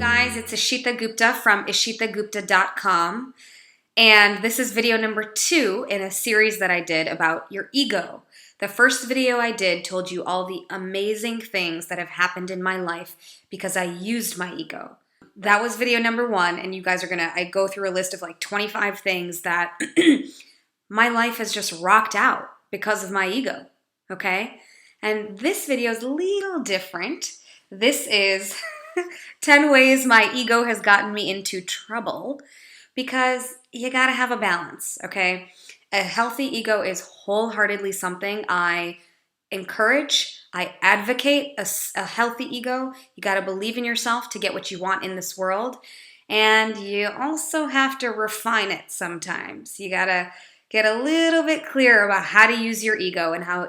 guys, it's Ishita Gupta from ishitagupta.com, and this is video number 2 in a series that I did about your ego. The first video I did told you all the amazing things that have happened in my life because I used my ego. That was video number 1, and you guys are I go through a list of like 25 things that my life has just rocked out because of my ego, okay? And this video is a little different. This is 10 ways my ego has gotten me into trouble, because you gotta have a balance, okay? A healthy ego is wholeheartedly something I encourage. I advocate a healthy ego. You gotta believe in yourself to get what you want in this world. And you also have to refine it sometimes. You gotta get a little bit clear about how to use your ego and how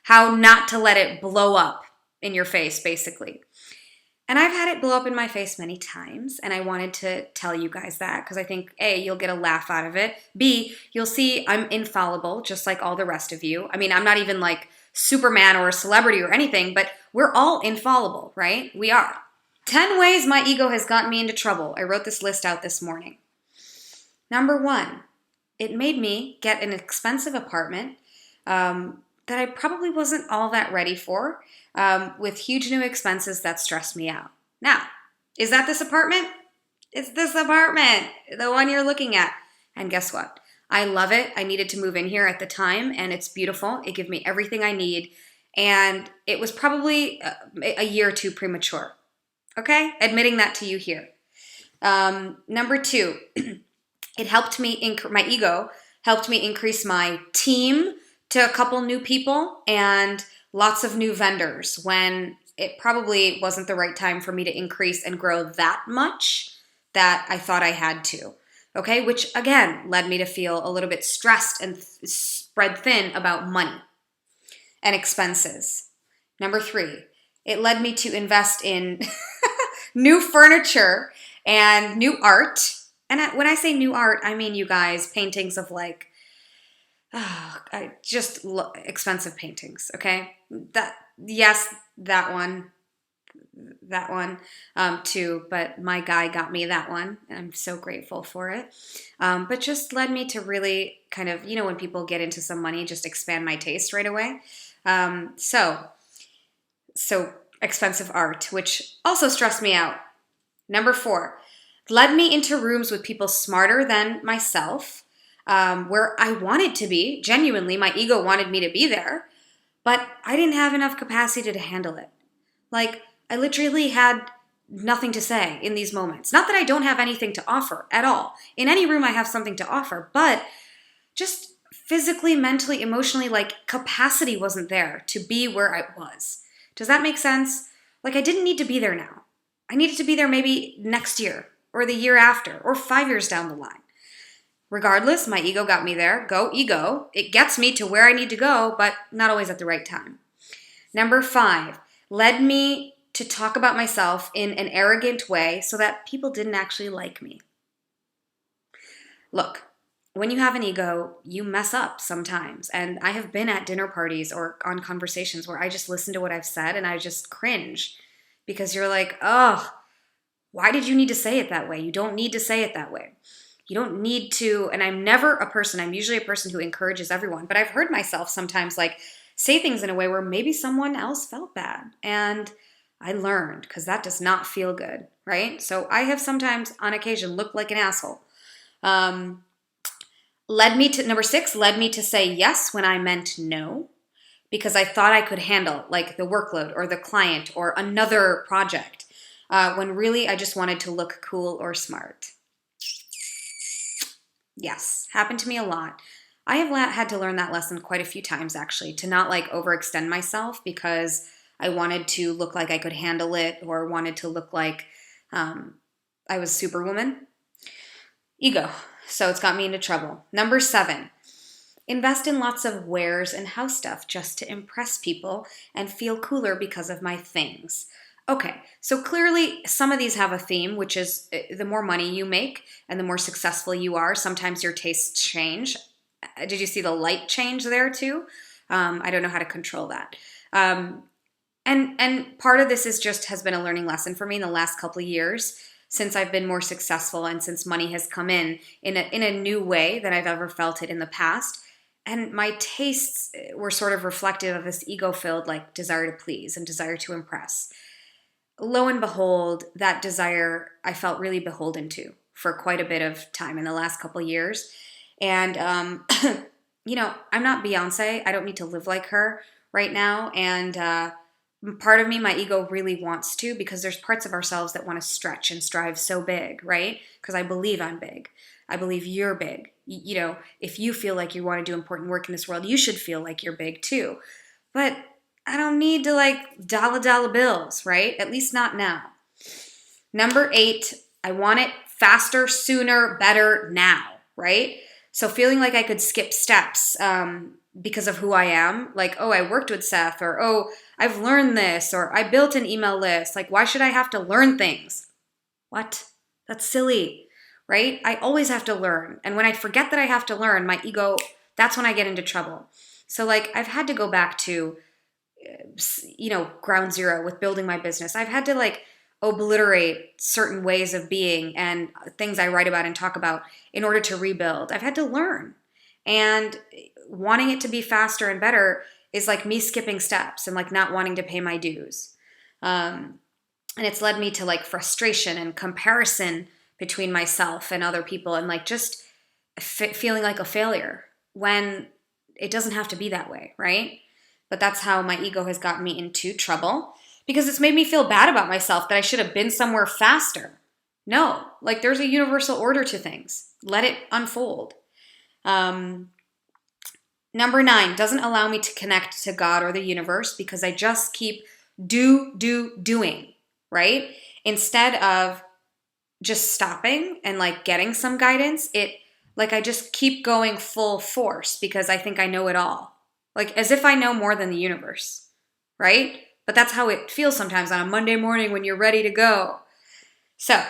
how not to let it blow up in your face, basically. And I've had it blow up in my face many times, and I wanted to tell you guys that because I think, A, you'll get a laugh out of it. B, you'll see I'm infallible, just like all the rest of you. I mean, I'm not even like Superman or a celebrity or anything, but we're all infallible, right? We are. 10 ways my ego has gotten me into trouble. I wrote this list out this morning. Number 1, it made me get an expensive apartment that I probably wasn't all that ready for, with huge new expenses that stressed me out. Now, is that this apartment? It's this apartment, the one you're looking at. And guess what? I love it. I needed to move in here at the time, and it's beautiful. It gave me everything I need, and it was probably a year or 2 premature. Okay? Admitting that to you here. Number 2, it helped me, my ego helped me increase my team to a couple new people and lots of new vendors when it probably wasn't the right time for me to increase and grow that much that I thought I had to. Okay, which again led me to feel a little bit stressed and spread thin about money and expenses. Number 3, it led me to invest in new furniture and new art. And when I say new art, I mean, you guys, paintings of like, expensive paintings, okay? That one too, but my guy got me that one, and I'm so grateful for it. But just led me to really kind of, when people get into some money, just expand my taste right away. So expensive art, which also stressed me out. Number 4, led me into rooms with people smarter than myself, where I wanted to be. Genuinely, my ego wanted me to be there, but I didn't have enough capacity to handle it. Like, I literally had nothing to say in these moments. Not that I don't have anything to offer at all. In any room I have something to offer, but just physically, mentally, emotionally, like, capacity wasn't there to be where I was. Does that make sense? Like, I didn't need to be there now. I needed to be there maybe next year or the year after or 5 years down the line. Regardless, my ego got me there. Go ego. It gets me to where I need to go, but not always at the right time. Number 5, led me to talk about myself in an arrogant way so that people didn't actually like me. Look, when you have an ego, you mess up sometimes. And I have been at dinner parties or on conversations where I just listen to what I've said and I just cringe because you're like, oh, why did you need to say it that way? You don't need to say it that way. You don't need to, and I'm usually a person who encourages everyone, but I've heard myself sometimes like say things in a way where maybe someone else felt bad. And I learned, because that does not feel good, right? So I have sometimes, on occasion, looked like an asshole. Number 6, led me to say yes when I meant no, because I thought I could handle like the workload or the client or another project, when really I just wanted to look cool or smart. Yes, happened to me a lot. I have had to learn that lesson quite a few times, actually, to not like overextend myself because I wanted to look like I could handle it or wanted to look like I was Superwoman. Ego. So it's got me into trouble. Number 7, invest in lots of wares and house stuff just to impress people and feel cooler because of my things. Okay, so clearly some of these have a theme, which is the more money you make and the more successful you are, sometimes your tastes change. Did you see the light change there too? I don't know how to control that. And part of this has been a learning lesson for me in the last couple of years since I've been more successful and since money has come in a new way than I've ever felt it in the past. And my tastes were sort of reflective of this ego-filled like desire to please and desire to impress. Lo and behold, that desire I felt really beholden to for quite a bit of time in the last couple of years. And I'm not Beyonce. I don't need to live like her right now. And part of me, my ego really wants to, because there's parts of ourselves that want to stretch and strive so big, right? Because I believe I'm big. I believe you're big. If you feel like you want to do important work in this world, you should feel like you're big too. But I don't need to like dollar bills, right? At least not now. Number 8, I want it faster, sooner, better, now, right? So feeling like I could skip steps because of who I am, like, oh, I worked with Seth, or oh, I've learned this, or I built an email list. Like, why should I have to learn things? What? That's silly, right? I always have to learn. And when I forget that I have to learn, my ego, that's when I get into trouble. So like, I've had to go back to, ground zero with building my business. I've had to like obliterate certain ways of being and things I write about and talk about in order to rebuild. I've had to learn. And wanting it to be faster and better is like me skipping steps and like not wanting to pay my dues. And it's led me to like frustration and comparison between myself and other people, and like just feeling like a failure when it doesn't have to be that way, right? But that's how my ego has gotten me into trouble, because it's made me feel bad about myself that I should have been somewhere faster. No, like there's a universal order to things. Let it unfold. Number 9, doesn't allow me to connect to God or the universe because I just keep doing, right? Instead of just stopping and like getting some guidance, I just keep going full force because I think I know it all. Like as if I know more than the universe, right? But that's how it feels sometimes on a Monday morning when you're ready to go. So,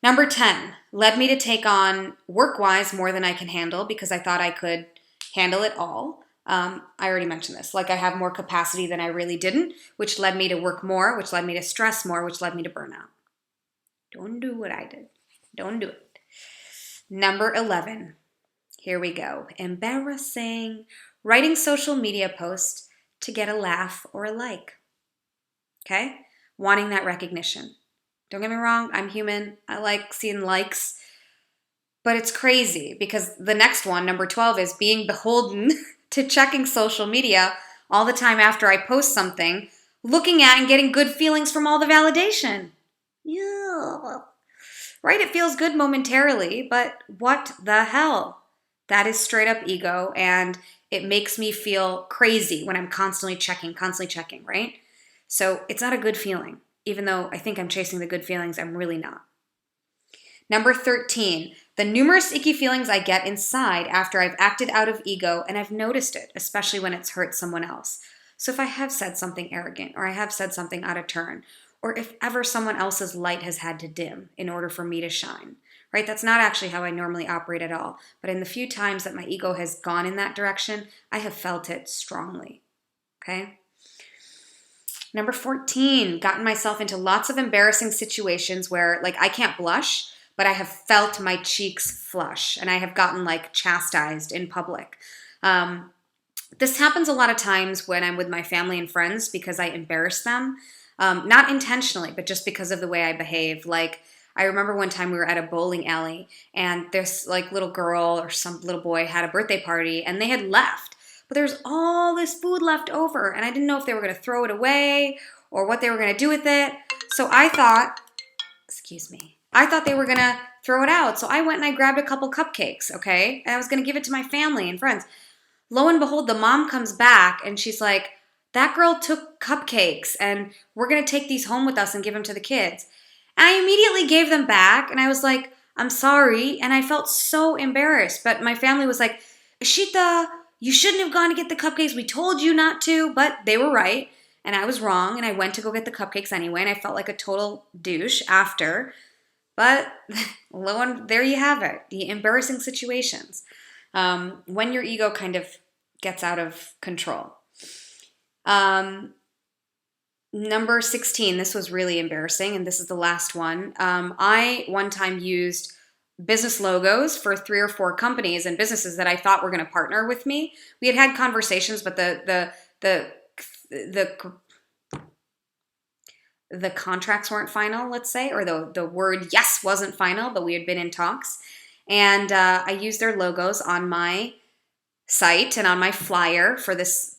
number 10, led me to take on work-wise more than I can handle because I thought I could handle it all. I already mentioned this. Like I have more capacity than I really didn't, which led me to work more, which led me to stress more, which led me to burnout. Don't do what I did. Don't do it. Number 11. Here we go. Embarrassing. Writing social media posts to get a laugh or a like. Okay? Wanting that recognition. Don't get me wrong, I'm human. I like seeing likes. But it's crazy because the next one, number 12, is being beholden to checking social media all the time after I post something, looking at and getting good feelings from all the validation. Yeah. Right? It feels good momentarily, but what the hell? That is straight up ego, and it makes me feel crazy when I'm constantly checking, right? So it's not a good feeling. Even though I think I'm chasing the good feelings, I'm really not. Number 13, the numerous icky feelings I get inside after I've acted out of ego and I've noticed it, especially when it's hurt someone else. So if I have said something arrogant, or I have said something out of turn, or if ever someone else's light has had to dim in order for me to shine, right? That's not actually how I normally operate at all. But in the few times that my ego has gone in that direction, I have felt it strongly, okay? Number 14, gotten myself into lots of embarrassing situations where like I can't blush, but I have felt my cheeks flush and I have gotten like chastised in public. This happens a lot of times when I'm with my family and friends because I embarrass them. Not intentionally, but just because of the way I behave. Like I remember one time we were at a bowling alley and this like little girl or some little boy had a birthday party and they had left. But there's all this food left over and I didn't know if they were going to throw it away or what they were going to do with it. So I thought they were going to throw it out. So I went and I grabbed a couple cupcakes, okay? And I was going to give it to my family and friends. Lo and behold, the mom comes back and she's like, that girl took cupcakes and we're going to take these home with us and give them to the kids. And I immediately gave them back and I was like, I'm sorry. And I felt so embarrassed. But my family was like, Ishita, you shouldn't have gone to get the cupcakes. We told you not to. But they were right. And I was wrong. And I went to go get the cupcakes anyway. And I felt like a total douche after. But there you have it. The embarrassing situations. When your ego kind of gets out of control. Number 16, this was really embarrassing, and this is the last one. I one time used business logos for 3 or 4 companies and businesses that I thought were going to partner with me. We had conversations, but the contracts weren't final, let's say, or the word yes wasn't final, but we had been in talks. And I used their logos on my site and on my flyer for this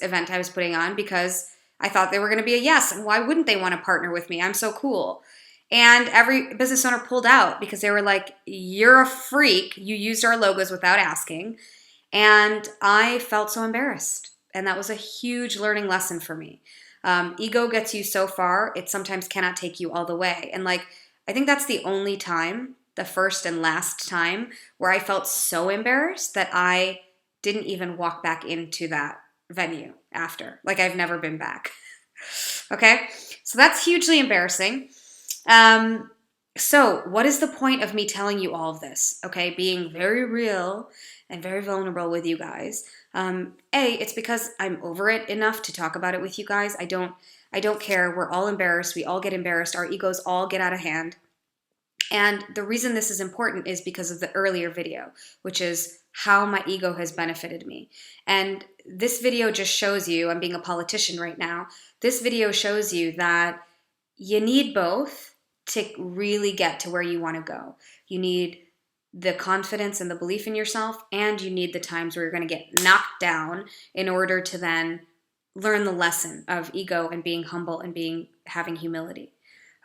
event I was putting on because I thought they were going to be a yes. And why wouldn't they want to partner with me? I'm so cool. And every business owner pulled out because they were like, you're a freak. You used our logos without asking. And I felt so embarrassed. And that was a huge learning lesson for me. Ego gets you so far, it sometimes cannot take you all the way. And like, I think that's the only time, the first and last time, where I felt so embarrassed that I didn't even walk back into that venue after. Like, I've never been back. Okay? So that's hugely embarrassing. So what is the point of me telling you all of this? Okay? Being very real and very vulnerable with you guys. It's because I'm over it enough to talk about it with you guys. I don't care. We're all embarrassed. We all get embarrassed. Our egos all get out of hand. And the reason this is important is because of the earlier video, which is how my ego has benefited me. And this video just shows you, I'm being a politician right now, this video shows you that you need both to really get to where you want to go. You need the confidence and the belief in yourself, and you need the times where you're going to get knocked down in order to then learn the lesson of ego and being humble and having humility.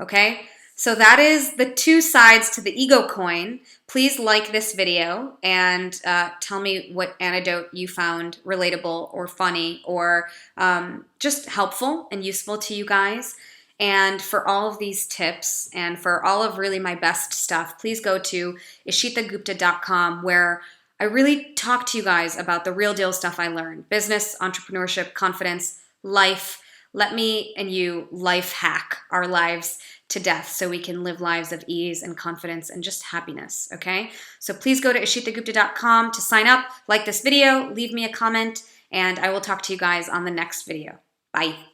Okay? So that is the 2 sides to the ego coin. Please like this video and tell me what anecdote you found relatable or funny or just helpful and useful to you guys. And for all of these tips and for all of really my best stuff, please go to ishitagupta.com, where I really talk to you guys about the real deal stuff I learned. Business, entrepreneurship, confidence, life. Let me and you life hack our lives to death so we can live lives of ease and confidence and just happiness, okay? So please go to ishitagupta.com to sign up, like this video, leave me a comment, and I will talk to you guys on the next video. Bye.